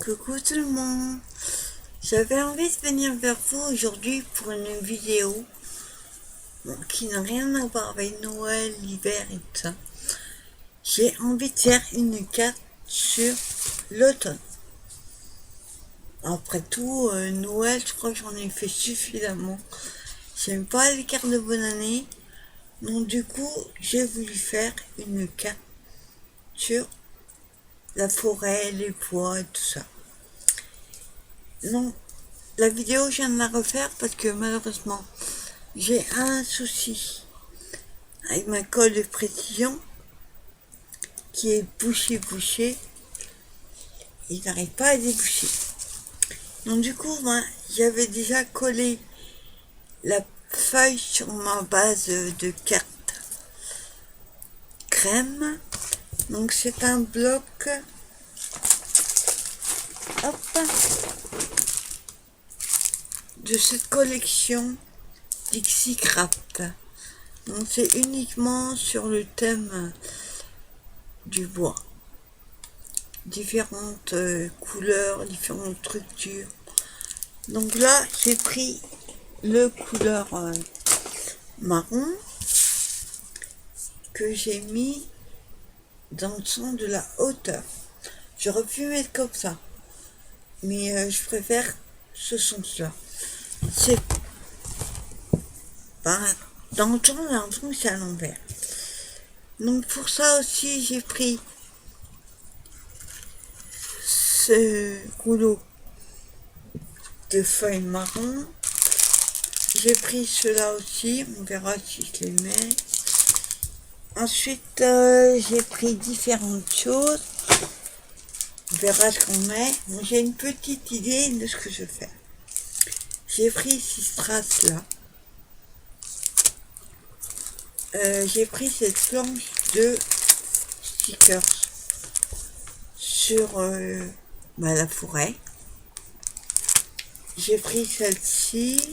Coucou tout le monde, j'avais envie de venir vers vous aujourd'hui pour une vidéo qui n'a rien à voir avec Noël, l'hiver et tout ça. J'ai envie de faire une carte sur l'automne. Après tout, Noël, je crois que j'en ai fait suffisamment. J'aime pas les cartes de bonne année, donc du coup, j'ai voulu faire une carte sur la forêt, les bois et tout ça. Non, la vidéo, je viens de la refaire parce que malheureusement, j'ai un souci avec ma colle de précision qui est bouché. Il n'arrive pas à déboucher. Donc du coup, j'avais déjà collé la feuille sur ma base de carte crème. Donc c'est un bloc, hop, de cette collection Dixie Craft. Donc c'est uniquement sur le thème du bois. Différentes couleurs, différentes structures. Donc là, j'ai pris le couleur marron que j'ai mis dans le sens de la hauteur. J'aurais pu mettre comme ça, mais je préfère ce sens-là. C'est dans le sens, j'ai l'impression que c'est à l'envers. Donc pour ça aussi, j'ai pris ce rouleau de feuilles marron. J'ai pris ceux-là aussi, on verra si je les mets. Ensuite, j'ai pris différentes choses. On verra ce qu'on met. J'ai une petite idée de ce que je fais. J'ai pris ces strass-là. J'ai pris cette planche de stickers sur la forêt. J'ai pris celle-ci.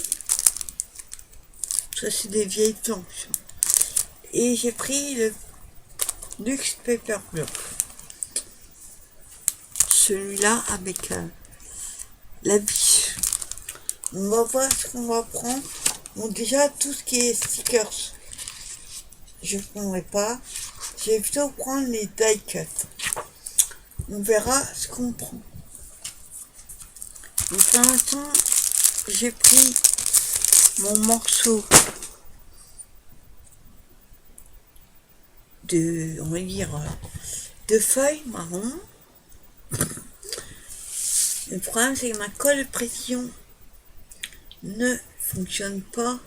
Ça, c'est des vieilles planches. Et j'ai pris le Luxe Paper Block. Celui-là avec la biche. On va voir ce qu'on va prendre. Bon, déjà, tout ce qui est stickers, je ne prendrai pas. Je vais plutôt prendre les die cut. On verra ce qu'on prend. Donc, pour l'instant, j'ai pris mon morceau de, on va dire, de feuilles marron. Le problème, c'est que ma colle précision ne fonctionne pas.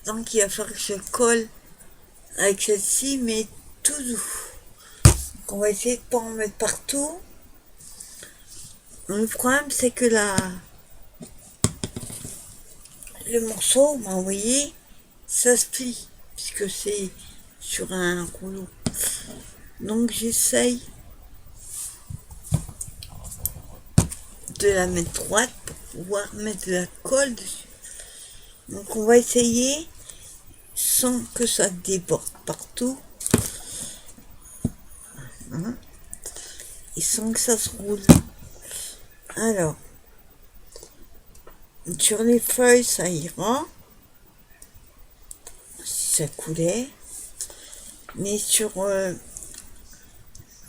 Donc, il va falloir que je colle avec celle-ci, mais tout doux. Donc, on va essayer de ne pas en mettre partout. Le problème, c'est que le morceau, vous voyez, ça se plie, puisque c'est sur un rouleau. Donc, j'essaye de la mettre droite pour pouvoir mettre de la colle dessus. Donc, on va essayer sans que ça déborde partout. Et sans que ça se roule. Alors, sur les feuilles, ça ira. Si ça coulait. Mais sur, on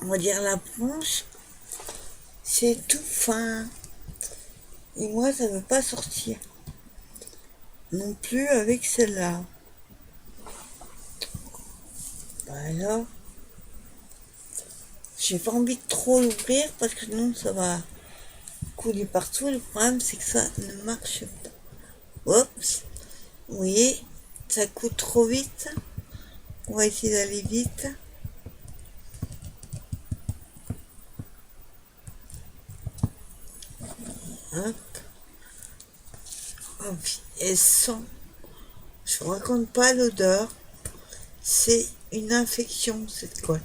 va dire, la branche, c'est tout fin. Et moi, ça ne veut pas sortir. Non plus avec celle-là. Voilà. J'ai pas envie de trop l'ouvrir parce que sinon ça va couler partout. Le problème, c'est que ça ne marche pas. Oups. Vous voyez, ça coule trop vite. On va essayer d'aller vite. Hop. Hop. Et sent. Je vous raconte pas l'odeur. C'est une infection, cette colle.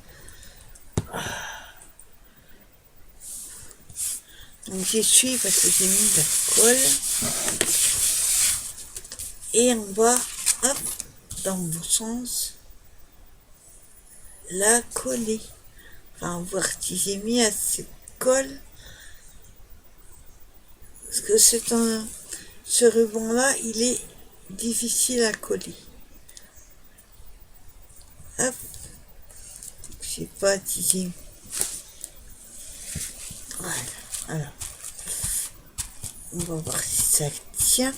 Donc j'essuie parce que j'ai mis de la colle. Et on va, hop, dans le bon sens, la coller. Enfin, voir si j'ai mis assez de colle Parce que ce ruban-là, il est difficile à coller. Hop. J'ai pas attisé. Voilà. Alors, on va voir si ça tient.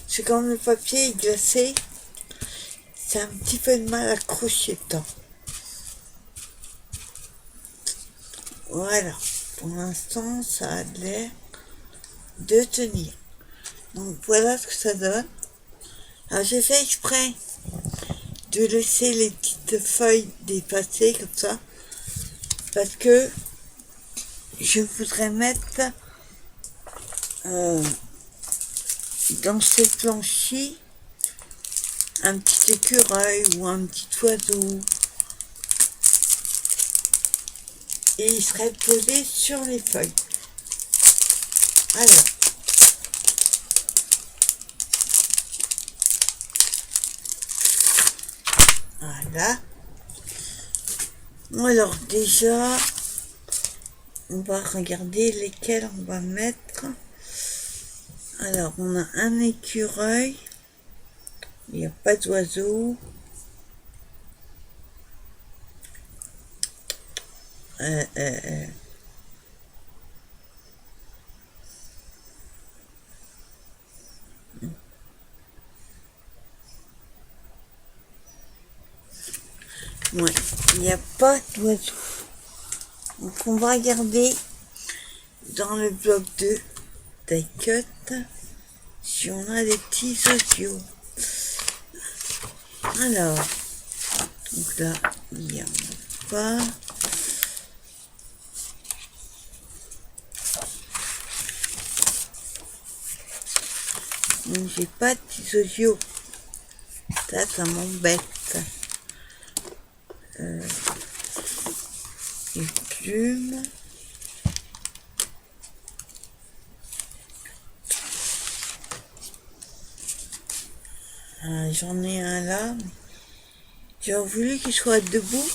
C'est comme le papier est glacé, c'est un petit peu de mal à accrocher dedans. Voilà. Pour l'instant, ça a l'air de tenir. Donc voilà ce que ça donne. Alors j'ai fait exprès de laisser les petites feuilles dépasser comme ça, parce que je voudrais mettre dans ce plancher un petit écureuil ou un petit oiseau, et il serait posé sur les feuilles. Alors, voilà. Alors déjà, on va regarder lesquels on va mettre. Alors, on a un écureuil. Il n'y a pas d'oiseau. Ouais, il n'y a pas d'oiseau. Donc, on va regarder dans le bloc 2 die cut si on a des petits oiseaux. Alors, donc là, il n'y en a pas. Donc, j'ai pas de petits oiseaux. Ça m'embête. Les plumes. J'en ai un là. J'aurais voulu qu'il soit debout.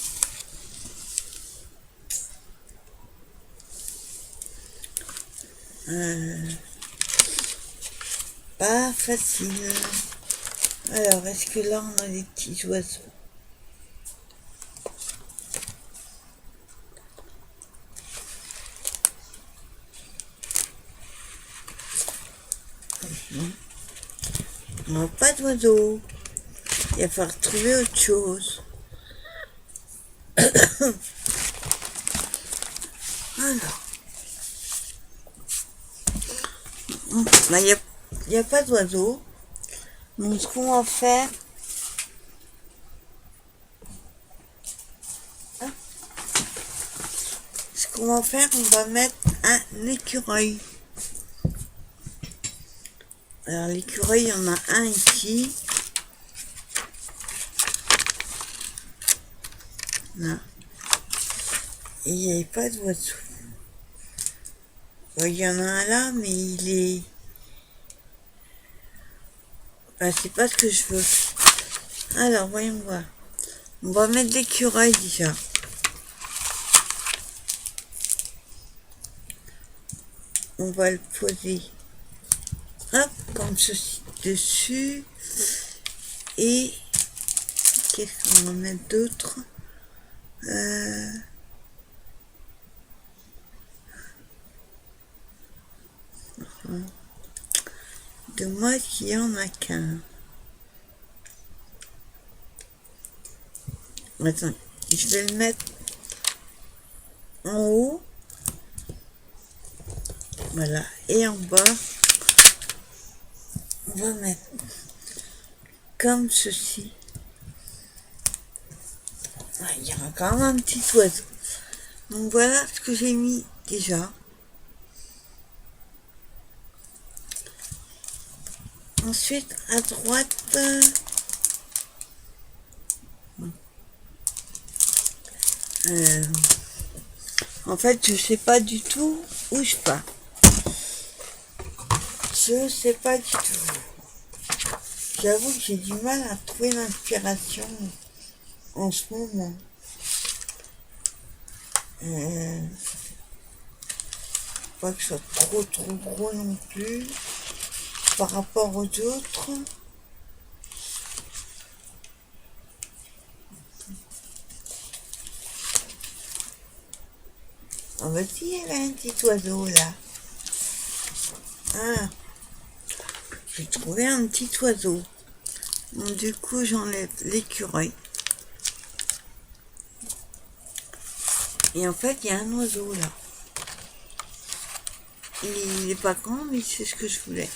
Pas facile. Alors, est-ce que là, on a des petits oiseaux? On n'a pas d'oiseaux. Il va falloir trouver autre chose. Alors. Bah, il n'y a pas d'oiseaux. Donc, ce qu'on va faire... on va mettre un écureuil. Alors, l'écureuil, il y en a un ici. Là. Et il n'y avait pas d'oiseau. Il y en a un là, mais il est... Bah, c'est pas ce que je veux. Alors, voyons voir. On va mettre l'écureuil déjà. On va le poser, hop, comme ceci, dessus. Et qu'est-ce qu'on va mettre d'autre? De moi qu'il y en a qu'un. Attends, je vais le mettre en haut. Voilà, et en bas, on va mettre comme ceci. Il y aura quand même un petit oiseau. Donc voilà ce que j'ai mis déjà. Ensuite, à droite, en fait, je sais pas du tout où je pars. Je sais pas du tout. J'avoue que j'ai du mal à trouver l'inspiration en ce moment. Pas que ce soit trop gros non plus par rapport aux autres. Ah bah si, il y avait un petit oiseau là. Ah, j'ai trouvé un petit oiseau. Bon, du coup, j'enlève l'écureuil. Et en fait, il y a un oiseau là. Il est pas grand, mais c'est ce que je voulais.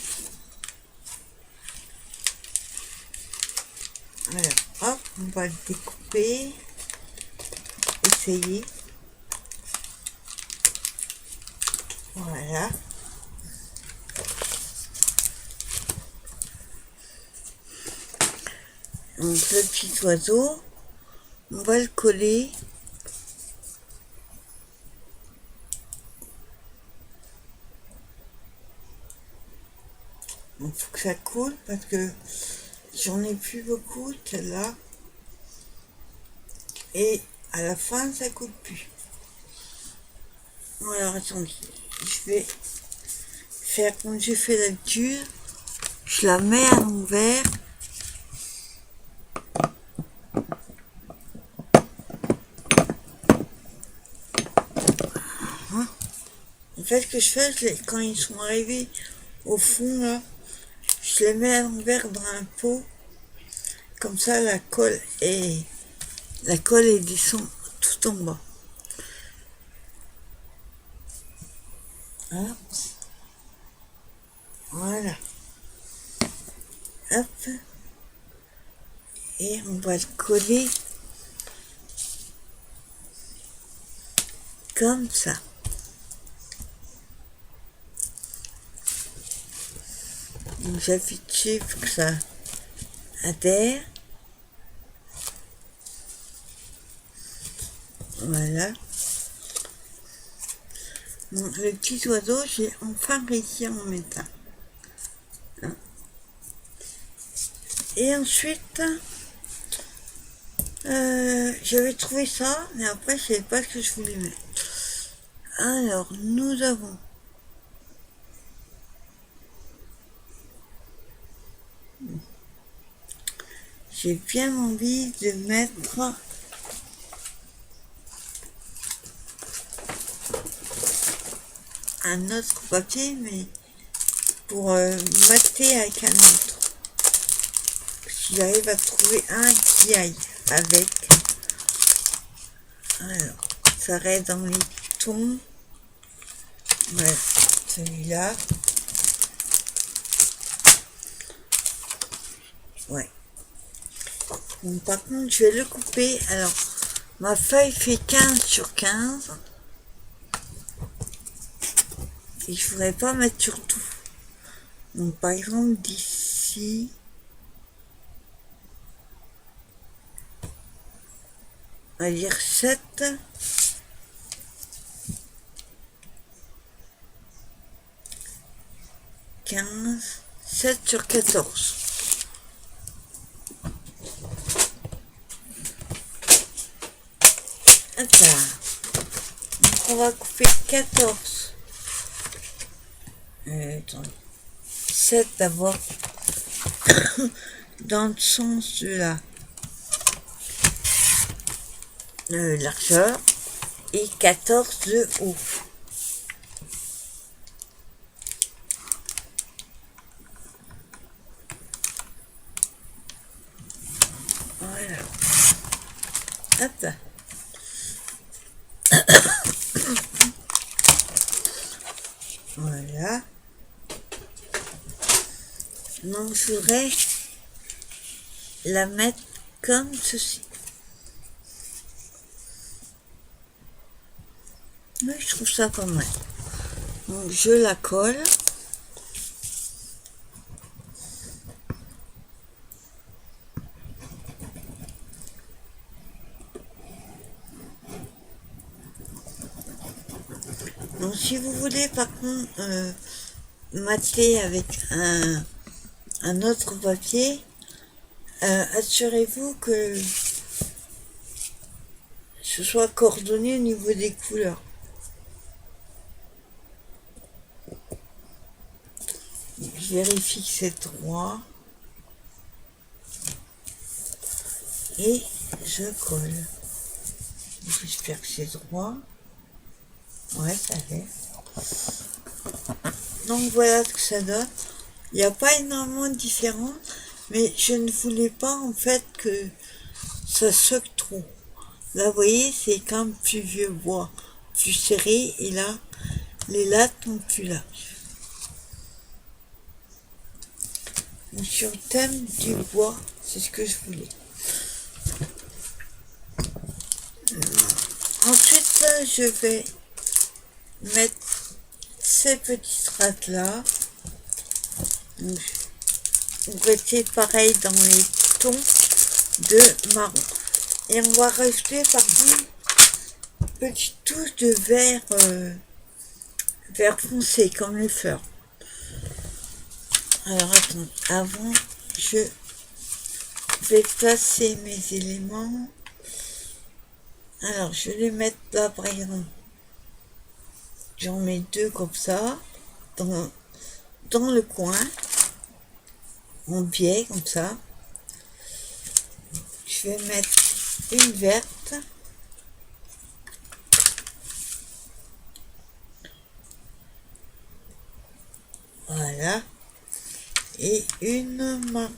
Alors, hop, on va le découper. Essayer. Voilà. Donc le petit oiseau, on va le coller. Il faut que ça coule parce que j'en ai plus beaucoup de celle-là. Et à la fin, ça coule plus. Alors attendez, je vais faire comme j'ai fait d'habitude. Je la mets à l'envers. Hein. En fait, ce que je fais, quand ils sont arrivés au fond, là, je les mets à l'envers dans un pot. Comme ça, la colle descend tout en bas. Hop. Voilà. Hop. Et on va le coller comme ça. Donc j'appuie dessus pour que ça adhère. Voilà. Donc, le petit oiseau, j'ai enfin réussi à en mettre un. Et ensuite, j'avais trouvé ça, mais après, je savais pas ce que je voulais mettre. Alors, nous avons j'ai bien envie de mettre un autre papier, mais pour mater avec un autre. Si j'arrive à trouver un qui aille avec. Alors, ça reste dans les tons. Voilà, celui-là. Ouais. Bon, par contre, je vais le couper. Alors, ma feuille fait 15/15. Et je voudrais pas mettre sur tout. Donc, par exemple, d'ici, on va dire 7. 15, 7/14. Attends. Donc on va couper 14. Attends. 7 d'abord. Dans le sens de la largeur. Et 14 de haut. Voilà. Hop. Voilà. Donc je voudrais la mettre comme ceci. Mais je trouve ça pas mal. Donc je la colle. Donc si vous voulez par contre mater avec un autre papier, assurez-vous que ce soit coordonné au niveau des couleurs. vérifie que c'est droit. Et je colle. J'espère que c'est droit. Ouais, ça l'est. Donc voilà ce que ça donne. Il n'y a pas énormément de différence, mais je ne voulais pas en fait que ça choque trop. Là, vous voyez, c'est quand même plus vieux bois, plus serré, et là, les lattes sont plus larges. Donc, sur le thème du bois, c'est ce que je voulais. Ensuite, là, je vais mettre ces petites strates là. Donc, on va essayer pareil dans les tons de marron. Et on va rajouter par contre une petite touche de vert foncé comme les fleurs. Alors attends, avant je vais placer mes éléments. Alors je vais les mettre là par exemple. J'en mets deux comme ça dans le coin en biais comme ça. Je vais mettre une verte. Voilà. Et une marron.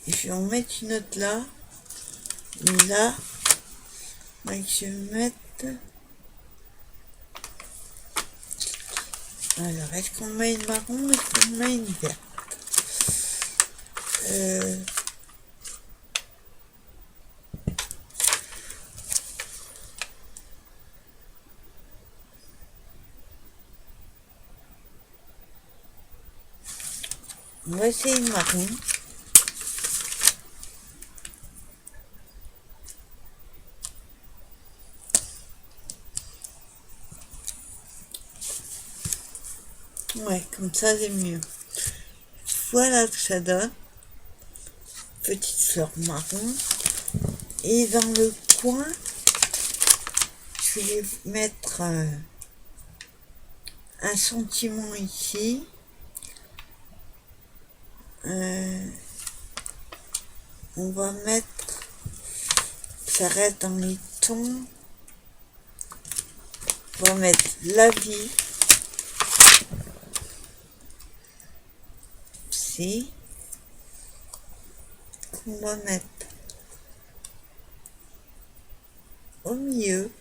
Je vais en mettre une autre là. Et là, je vais mettre... Alors, est-ce qu'on met une marron ou est-ce qu'on met une verte? On va essayer une marron. Ouais, comme ça c'est mieux. Voilà ce que ça donne. Petite fleur marron. Et dans le coin, je vais mettre un sentiment ici. On va mettre, ça reste dans les tons. On va mettre la vie. Ici. On va mettre au milieu.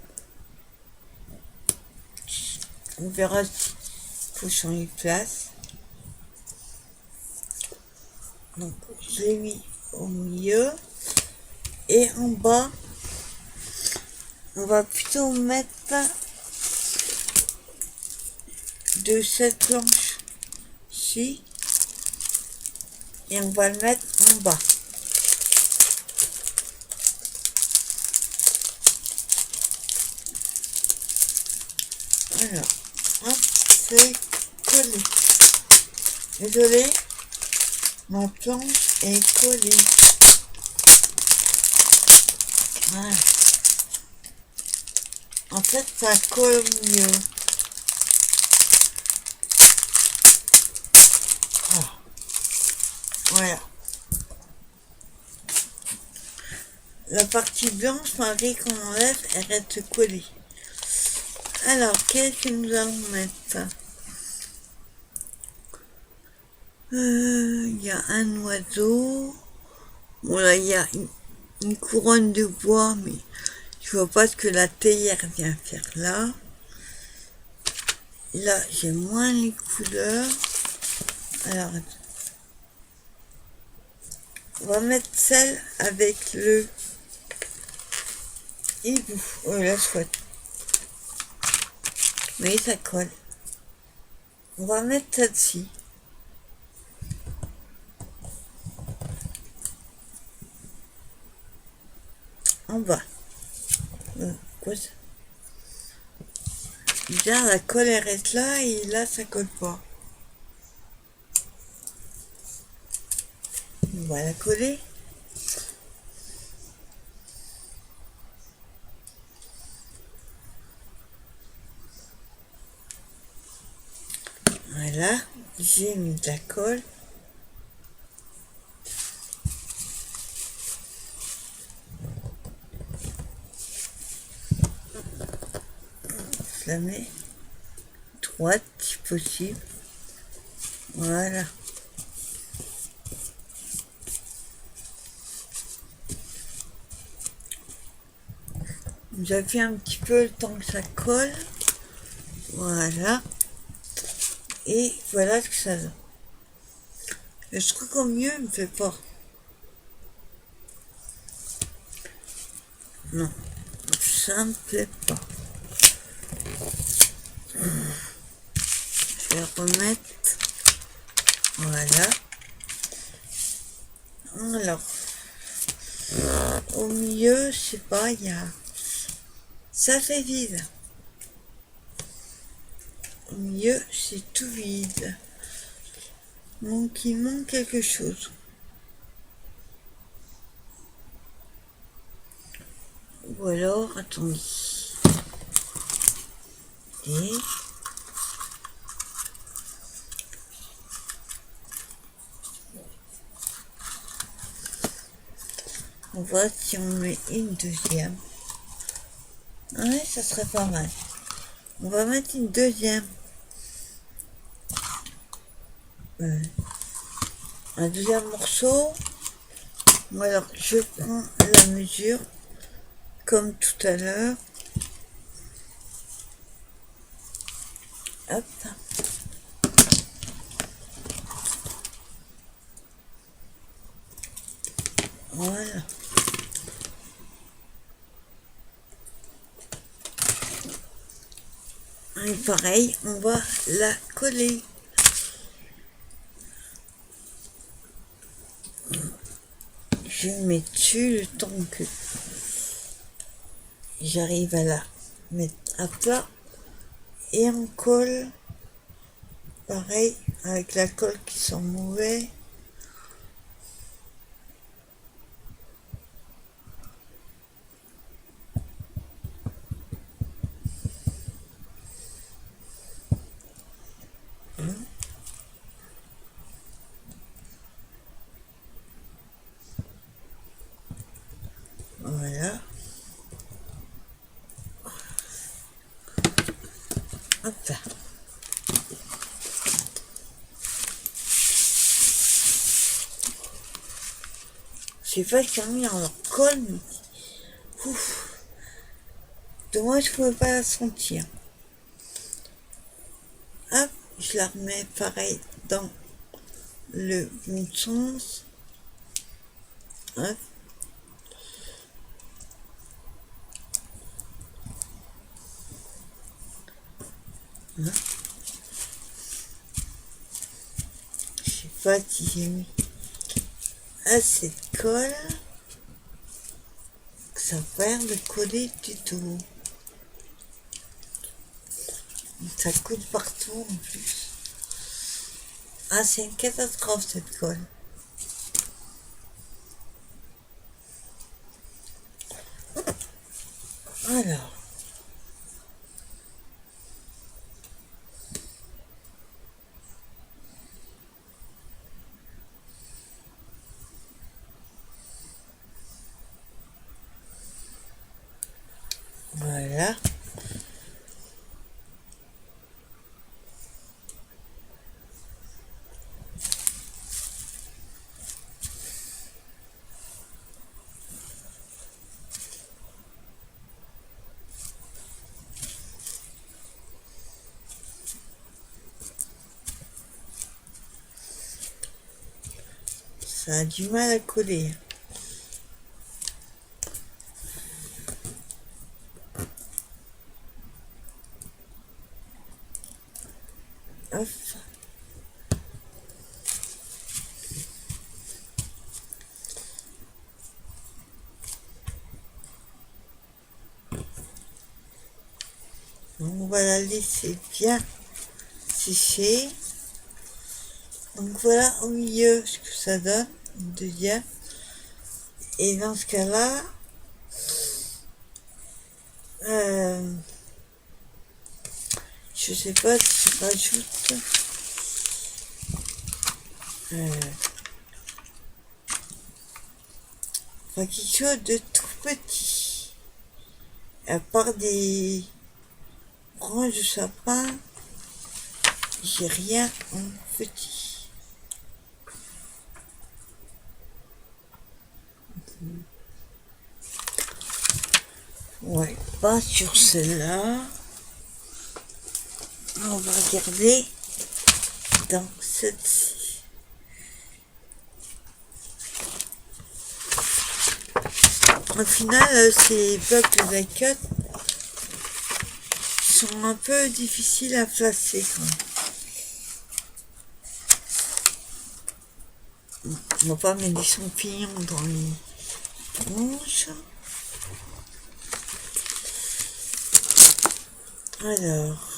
On verra si il faut changer de place. Donc je l'ai mis au milieu. Et en bas, on va plutôt mettre de cette planche ici. Et on va le mettre en bas. Voilà. Hop, c'est collé. Désolé, ma planche est collée. Voilà. En fait, ça colle mieux. Ah. Voilà. La partie blanche, malgré qu'on enlève, elle reste collée. Alors, qu'est-ce que nous allons mettre? Il y a un oiseau. Bon, là, il y a une couronne de bois, mais je vois pas ce que la théière vient faire là. Là, j'ai moins les couleurs. Alors, on va mettre celle avec le hibou. Oh, la chouette. Oui, ça colle. On va mettre celle-ci. En bas. Quoi ça? Bien, la colle elle reste là et là ça colle pas. Bon. va la coller. Voilà, j'ai mis de la colle. Je la mets droite si possible. Voilà. J'appuie un petit peu le temps que ça colle. Voilà. Et voilà ce que ça donne. Je trouve qu'au mieux, il me fait pas. Non, ça me plaît pas. Je vais remettre. Voilà. Alors, au milieu, je sais pas, il y a... Ça fait vide. Au milieu, c'est tout vide. Donc, il manque quelque chose. Ou alors, attendez. Et... on voit si on met une deuxième. Ouais, ça serait pas mal. On va mettre une deuxième. Un deuxième morceau. Alors, je prends la mesure comme tout à l'heure. Hop. Voilà. Et pareil, on va la coller. Je mets dessus le temps que j'arrive à la mettre à plat. Et on colle. Pareil, avec la colle qui sent mauvais. Voilà. Hop là. C'est vachement mis en leur colle, mais... ouf. Dommage, je pouvais pas la sentir. Hop, je la remets pareil dans le bon sens. Hop. Hein. Je sais pas si j'ai mis assez de colle, que ça perd de coller du tout. Ça coule partout en plus. Ah, c'est une catastrophe cette colle. Alors. Voilà. Ça a du mal à coller. Hop. On va la laisser bien sécher. Donc voilà au milieu ce que ça donne. de dire. Et dans ce cas-là, je sais pas si je rajoute quelque chose de tout petit. À part des branches de sapin, j'ai rien en petit. Ouais, pas sur celle-là. On va regarder dans celle-ci. Au final, ces buckles de sont un peu difficiles à placer. On va pas mettre des champignons dans les branches. Alors,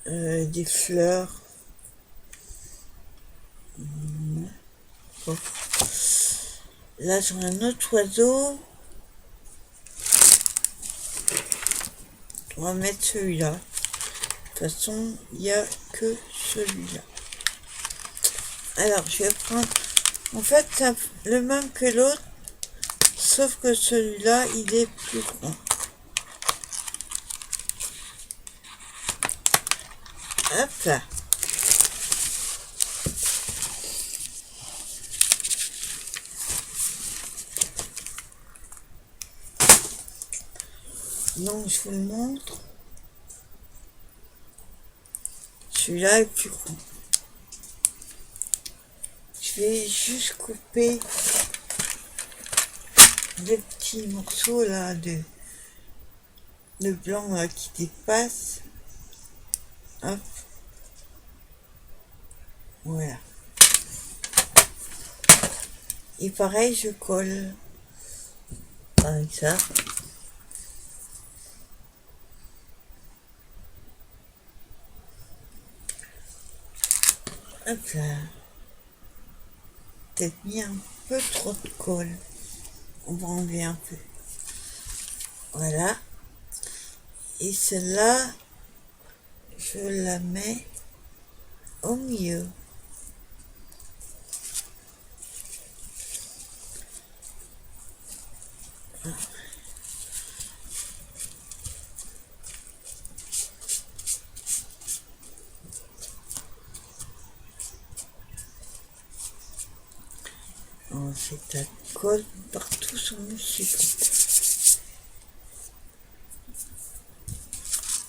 des fleurs. Bon. Là, j'ai un autre oiseau. On va mettre celui-là. De toute façon, il n'y a que celui-là. Alors, je vais prendre... En fait, c'est le même que l'autre, sauf que celui-là, il est plus grand. Hop là. Donc, je vous le montre. Celui-là est plus grand. Je vais juste couper des petits morceaux là de blanc là, qui dépassent. Hop. Voilà. Et pareil, je colle avec ça. Hop là. Peut-être mis un peu trop de colle. On va enlever un peu. Voilà. Et celle-là, je la mets au milieu. On fait la colle partout sur mon sucre.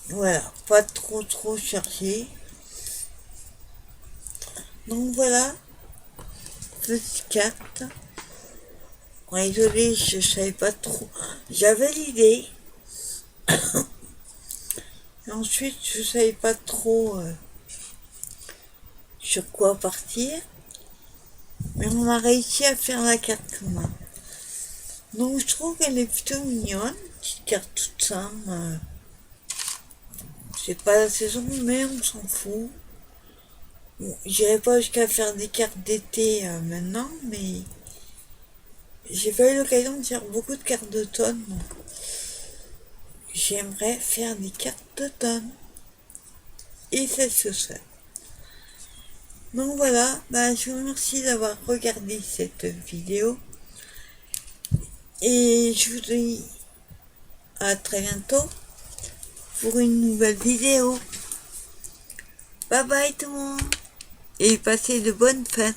Voilà, pas trop chargé. Donc voilà, petite carte. Désolé, je savais pas trop. J'avais l'idée. Et ensuite, je savais pas trop sur quoi partir. Mais on a réussi à faire la carte quand même. Donc je trouve qu'elle est plutôt mignonne. Petite carte toute simple. C'est pas la saison, mais on s'en fout. Bon, j'irai pas jusqu'à faire des cartes d'été maintenant, mais j'ai pas eu l'occasion de faire beaucoup de cartes d'automne. Donc j'aimerais faire des cartes d'automne. Et c'est ce seul. Donc voilà, je vous remercie d'avoir regardé cette vidéo. Et je vous dis à très bientôt pour une nouvelle vidéo. Bye bye tout le monde. Et passez de bonnes fêtes.